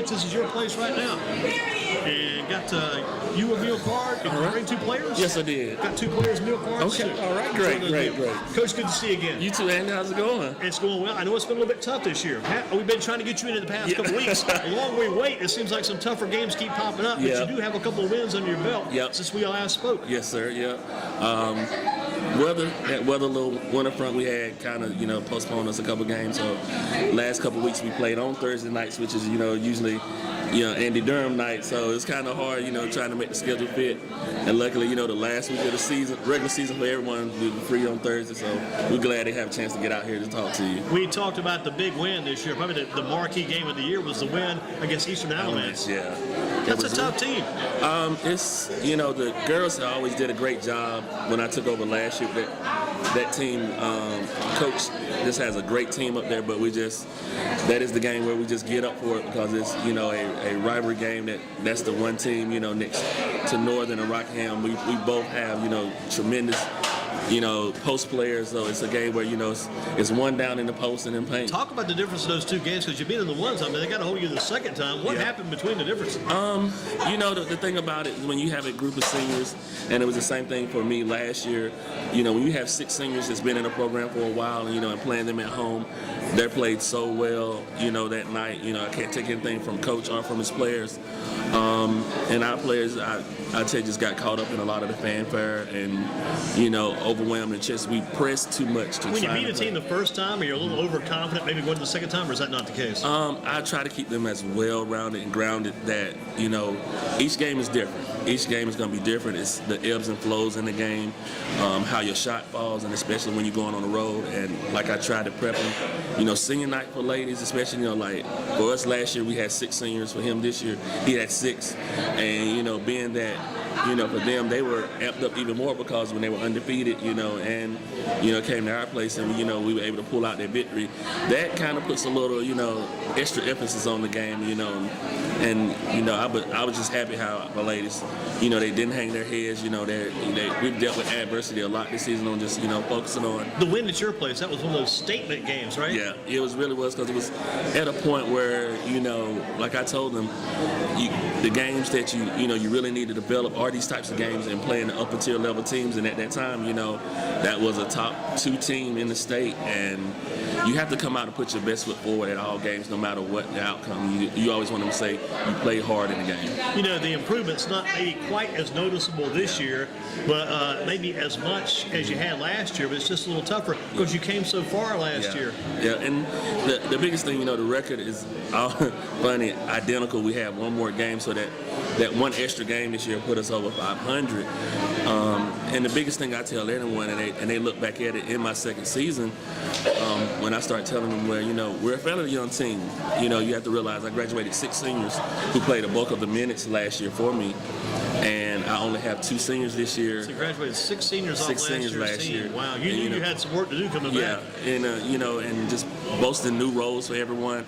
Coach, this is your place right now. And got you a meal card. Did you bring 2 players? Yes, I did. Got 2 players meal cards. Okay, all right, great. Coach, good to see you again. You too, Andy. How's it going? It's going well. I know it's been a little bit tough this year. We've been trying to get you into the past couple weeks. The longer we wait, it seems like some tougher games keep popping up. But you do have a couple of wins under your belt since we last spoke. Yes, sir. Yeah. That weather little winter front we had kind of postponed us a couple games. So last couple weeks we played on Thursday nights, which is usually Andy Durham night. So it's kind of hard trying to make the schedule fit. And luckily the last week of the season, regular season for everyone, we were free on Thursday. So we're glad they have a chance to get out here to talk to you. We talked about the big win this year. Probably the marquee game of the year was the win against Eastern Alamance. Yeah. That's a tough team. It's the girls always did a great job when I took over last year. That team, coach just has a great team up there, but that is the game where we just get up for it because it's a rivalry game that's the one team next to Northern and Rockingham. We both have tremendous post players, so it's a game where it's one down in the post and in paint. Talk about the difference in those 2 games because you've been in the one time, but they got a hold of you the second time. What happened between the differences? The thing about it is when you have a group of seniors, and it was the same thing for me last year. When you have 6 seniors that's been in the program for a while, and playing them at home, they played so well. That night, I can't take anything from coach or from his players. And our players, I tell you, just got caught up in a lot of the fanfare and overwhelmed and just we pressed too much. When you beat a team the first time, are you a little overconfident maybe going to the second time, or is that not the case? I try to keep them as well-rounded and grounded that each game is different. Each game is going to be different. It's the ebbs and flows in the game, how your shot falls, and especially when you're going on the road. And like I tried to prep them, senior night for ladies, especially like for us last year we had 6 seniors. For him this year he had 6, and being that. For them, they were amped up even more because when they were undefeated, and came to our place and we were able to pull out that victory. That kind of puts a little, extra emphasis on the game, and I was just happy how the ladies, they didn't hang their heads. We've dealt with adversity a lot this season on just focusing on the win at your place. That was one of those statement games, right? Yeah, it really was because it was at a point where like I told them, the games that you really need to develop are these types of games and playing the upper tier level teams. And at that time, that was a top 2 team in the state, and you have to come out and put your best foot forward at all games, no matter what the outcome. You always want them to say you played hard in the game. The improvement's not maybe quite as noticeable this year, but maybe as much as you had last year. But it's just a little tougher because you came so far last year. Yeah, and the biggest thing, the record is funny, identical. We have one more game, so that one extra game this year put us over 500. And the biggest thing I tell anyone, and they look back at it in my second season, when I start telling them, we're a fairly young team. You have to realize I graduated 6 seniors who played a bulk of the minutes last year for me. And I only have 2 seniors this year. So you graduated 6 seniors off last year. Wow, you knew you had some work to do coming back. Yeah, and and just boasting new roles for everyone.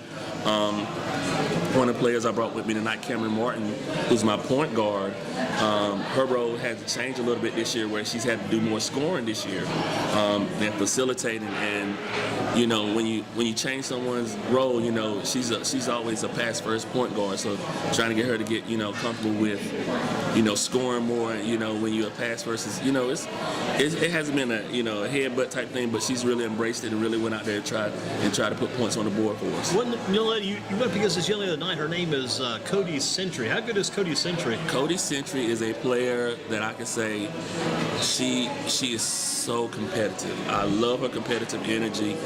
One of the players I brought with me tonight, Cameron Martin, who's my point guard. Her role had to change a little bit this year, where she's had to do more scoring this year and facilitating. And when you change someone's role, she's always a pass first point guard. So trying to get her to get comfortable with scoring more. When you're a pass versus it hasn't been a a headbutt type thing, but she's really embraced it and really went out there and tried to put points on the board for us. You went up against this young lady tonight. Her name is Cody Sentry. How good is Cody Sentry? Cody Sentry is a player that I can say she is so competitive. I love her competitive energy.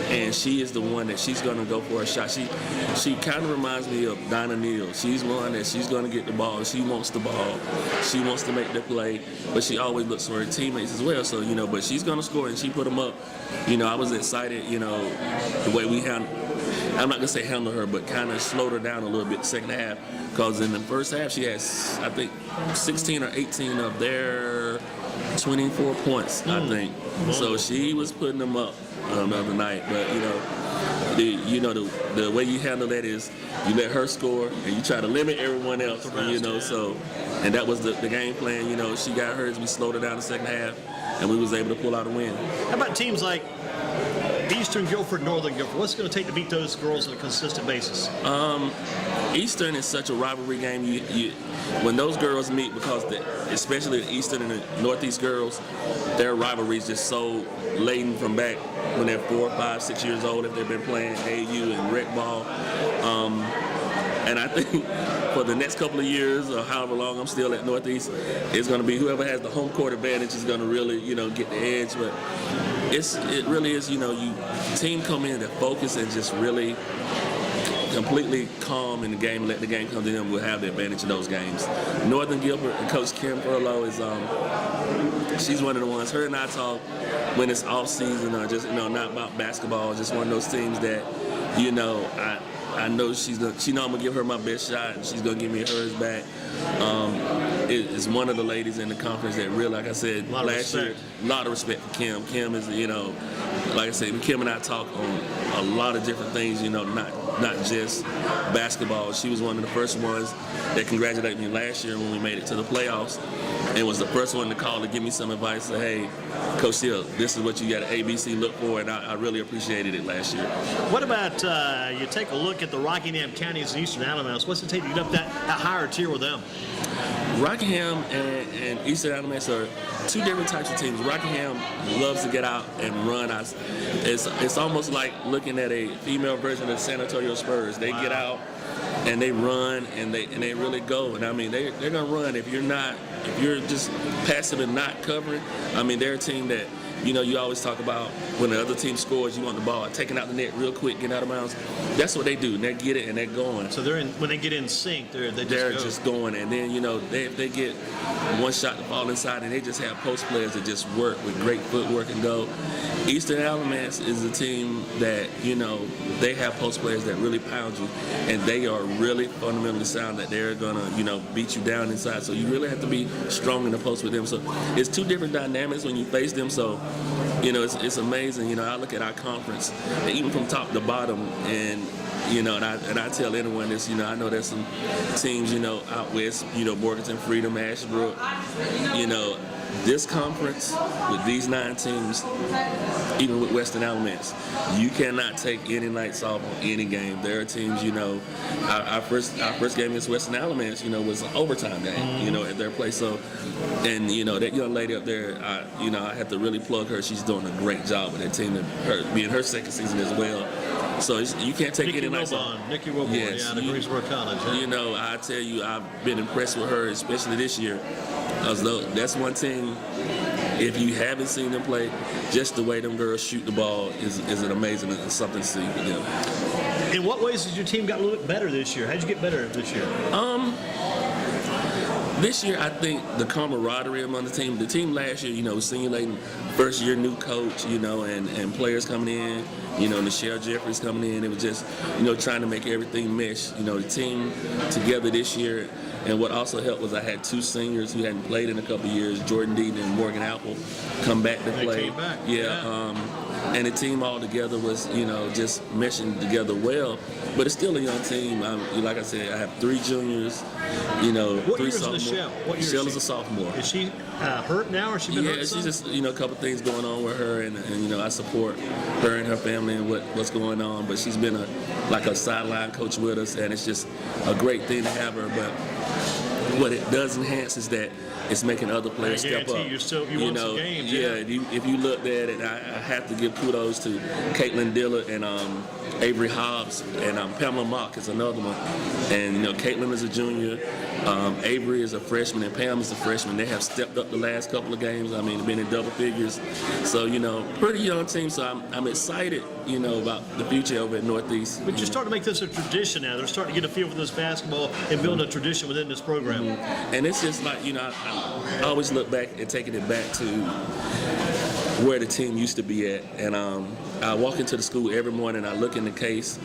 And she is the one that she's going to go for a shot. She kind of reminds me of Donna Neal. She's one that she's going to get the ball. She wants the ball. She wants to make the play, but she always looks for her teammates as well. So, but she's going to score, and she put them up. I was excited, the way we handled. I'm not going to say handle her, but kind of slowed her down a little bit the second half, because in the first half she had, I think, 16 or 18 of their 24 points, I think. So she was putting them up the other night. But, the way you handle that is you let her score and you try to limit everyone else, so, and that was the game plan. She got hers, we slowed her down the second half, and we was able to pull out a win. How about teams like Eastern Guilford, Northern Guilford. What's it going to take to beat those girls on a consistent basis? Eastern is such a rivalry game. When those girls meet, because especially the Eastern and the Northeast girls, their rivalry is just so laden from back when they're 4, 5, 6 years old, if they've been playing AU and rec ball. And I think for the next couple of years, or however long I'm still at Northeast, it's going to be whoever has the home court advantage is going to really, get the edge. But it really is, team come in to focus and just really completely calm in the game and let the game come to them. Will have the advantage in those games. Northern Guilford and Coach Kim Furlow is she's one of the ones. Her and I talk when it's off season, or just not about basketball. Just one of those teams that I know she know I'm gonna give her my best shot, and she's gonna give me hers back. It's one of the ladies in the conference that really, like I said last year, a lot of respect for Kim. Kim is, like I said, Kim and I talk on a lot of different things, not just basketball. She was one of the first ones that congratulated me last year when we made it to the playoffs, and was the first one to call to give me some advice. Say, hey, Coach Steele, this is what you got to ABC look for, and I really appreciated it last year. What about you take a look at the Rockingham counties and Eastern Alamance? What's it take to get up that higher tier with them? Rockingham and Eastern Alamance are two different types of teams. Rockingham loves to get out and run. It's almost like looking at a female version of the San Antonio Spurs. They get out and they run and they really go. And I mean, they're gonna run. If you're just passive and not covering, I mean, they're a team that, you always talk about when the other team scores, you want the ball taking out the net real quick, get out of bounds. That's what they do. And they get it and they're going. So when they get in sync, they're just going. And then they get one shot to fall inside, and they just have post players that just work with great footwork and go. Eastern Alamance is a team that they have post players that really pound you, and they are really fundamentally sound that they're gonna beat you down inside. So you really have to be strong in the post with them. So it's two different dynamics when you face them. So it's amazing. I look at our conference, even from top to bottom, and and I tell anyone this. I know there's some teams out west, Morganton, Freedom, Ashbrook. This conference with these 9 teams, even with Western Alamance, you cannot take any nights off on any game. There are teams, our first game against Western Alamance, was an overtime game, at their place. So, and that young lady up there, I have to really plug her. She's doing a great job with that team, being her second season as well. So you can't take any nights off. Nikki Wilborn, yes, the Greensboro College. Yeah. I tell you, I've been impressed with her, especially this year. That's one team, if you haven't seen them play, just the way them girls shoot the ball is an amazing, something to see with them. In what ways has your team got a little bit better this year? How'd you get better this year? This year, I think the camaraderie among the team last year, simulating first year new coach, and players coming in, Nichelle Jeffries coming in. It was just, trying to make everything mesh. The team together this year. And what also helped was I had 2 seniors who hadn't played in a couple of years, Jordan Deaton and Morgan Apple, come back to play. They came back. And the team all together was, just meshing together well. But it's still a young team. Like I said, I have 3 juniors, What 3 year is sophomores. Nichelle? What year Nichelle is a sophomore. Is she hurt now, or she been hurt? Yeah, she's just, a couple things going on with her, and I support her and her family and what's going on. But she's been a sideline coach with us, and it's just a great thing to have her. But what it does enhance is that it's making other players step up. You won some games. If you looked at it, I have to give kudos to Caitlin Dillard and Avery Hobbs, and Pamela Mock is another one. And Caitlin is a junior, Avery is a freshman, and Pam is a freshman. They have stepped up the last couple of games. I mean, they've been in double figures. So pretty young team. So I'm excited, about the future over at Northeast. But you're starting to make this a tradition now. They're starting to get a feel for this basketball and build a tradition within this program. And it's just like, I always look back and taking it back to where the team used to be at. And I walk into the school every morning, I look in the case,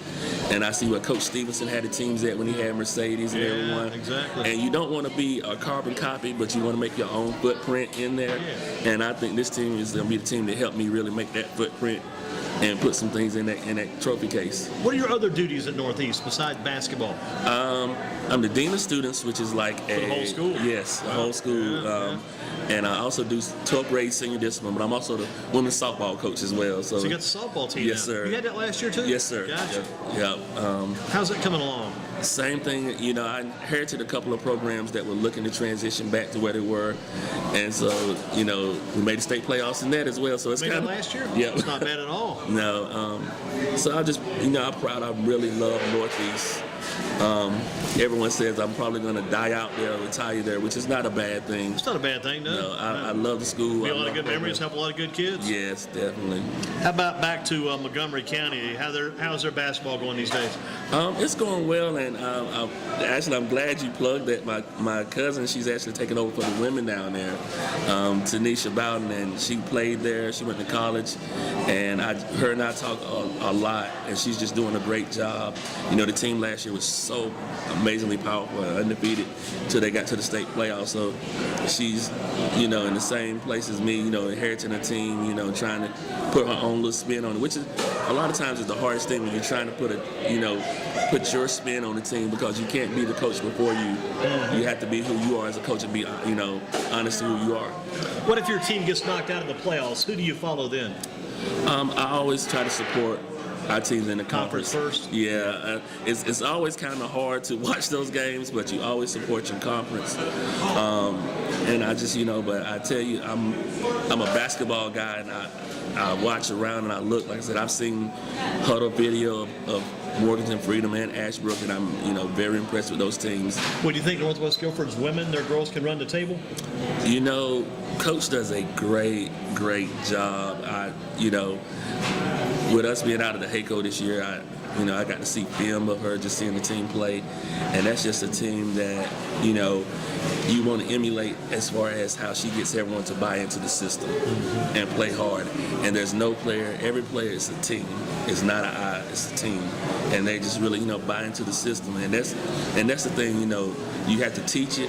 and I see where Coach Stevenson had the teams at when he had Mercedes and everyone. Exactly. And you don't want to be a carbon copy, but you want to make your own footprint in there. Yeah. And I think this team is going to be the team to help me really make that footprint and put some things in that trophy case. What are your other duties at Northeast besides basketball? I'm the dean of students, which is like the whole school. Yes, the whole school. And I also do 12th grade senior discipline, but I'm also the women's softball coach as well. So you got the softball team. Yes, now. sir. You had that last year too. Yes, sir. Gotcha. Yeah. How's that coming along? Same thing, I inherited a couple of programs that were looking to transition back to where they were, and so we made the state playoffs in that as well. So it's made kind it last year. Yeah, it's not bad at all. No, so I just I'm proud. I really love Northeast. Everyone says I'm probably going to die out there or retire there, which is not a bad thing. It's not a bad thing, no. No, I love the school. Be a lot of good memories, help a lot of good kids. Yes, definitely. How about back to Montgomery County? How's their basketball going these days? It's going well, and actually I'm glad you plugged that. My cousin, she's actually taking over for the women down there, Tanisha Bowden, and she played there. She went to college, and her and I talk a lot, and she's just doing a great job. The team last year was so amazingly powerful, undefeated, till they got to the state playoffs. So she's, in the same place as me, inheriting a team, trying to put her own little spin on it, which is a lot of times is the hardest thing when you're trying to put your spin on the team, because you can't be the coach before you. You have to be who you are as a coach and be, honest to who you are. What if your team gets knocked out of the playoffs? Who do you follow then? I always try to support our team's in the conference first. Yeah, it's always kind of hard to watch those games, but you always support your conference. And I just, but I tell you, I'm a basketball guy, and I watch around and I look. Like I said, I've seen huddle video of Morganton Freedom and Ashbrook, and I'm very impressed with those teams. What do you think Northwest Guilford's women, their girls, can run the table? Coach does a great job. With us being out of the HACO this year, I got to see film of her, just seeing the team play, and that's just a team that you want to emulate as far as how she gets everyone to buy into the system and play hard. And there's no player; every player is a team. It's not an I; it's a team, and they just really buy into the system. And that's the thing. You have to teach it,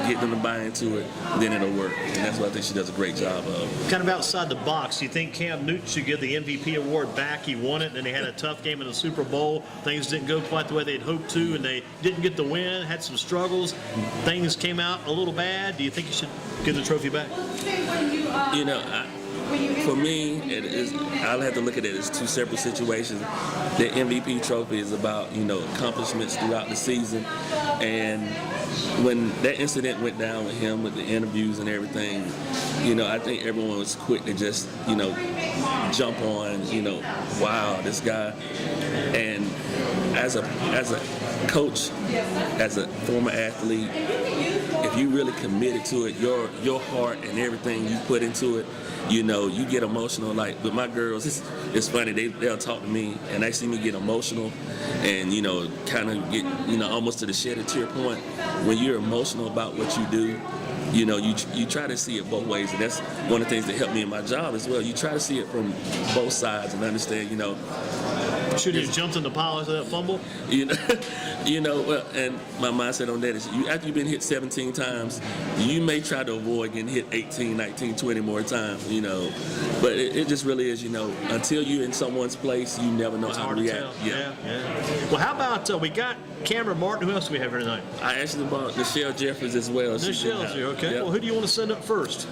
get them to buy into it, then it'll work. And that's what I think she does a great job of. Kind of outside the box, do you think Cam Newton should give the MVP award back? He won it, and then they had a tough game in the Super Bowl. Things didn't go quite the way they'd hoped to, and they didn't get the win, had some struggles. Things came out a little bad. Do you think you should give the trophy back? For me, I'll have to look at it as two separate situations. The MVP trophy is about, accomplishments throughout the season. And when that incident went down with him, with the interviews and everything, I think everyone was quick to just, jump on, wow, this guy. And as a coach, as a former athlete, if you really committed to it, your heart and everything you put into it, you get emotional. Like with my girls, it's funny. They'll talk to me and they see me get emotional, and kind of get almost to the shed a tear point. When you're emotional about what you do, you try to see it both ways, and that's one of the things that helped me in my job as well. You try to see it from both sides and understand. Should you have jumped in the pile after that fumble? Well, and my mindset on that is, after you've been hit 17 times, you may try to avoid getting hit 18, 19, 20 more times, But it just really is, until you're in someone's place, you never know how to react. Yeah. Well, how about we got Cameron Martin? Who else do we have here tonight? I actually brought Nichelle Jeffries as well. Nichelle's here, okay. Yep. Well, who do you want to send up first?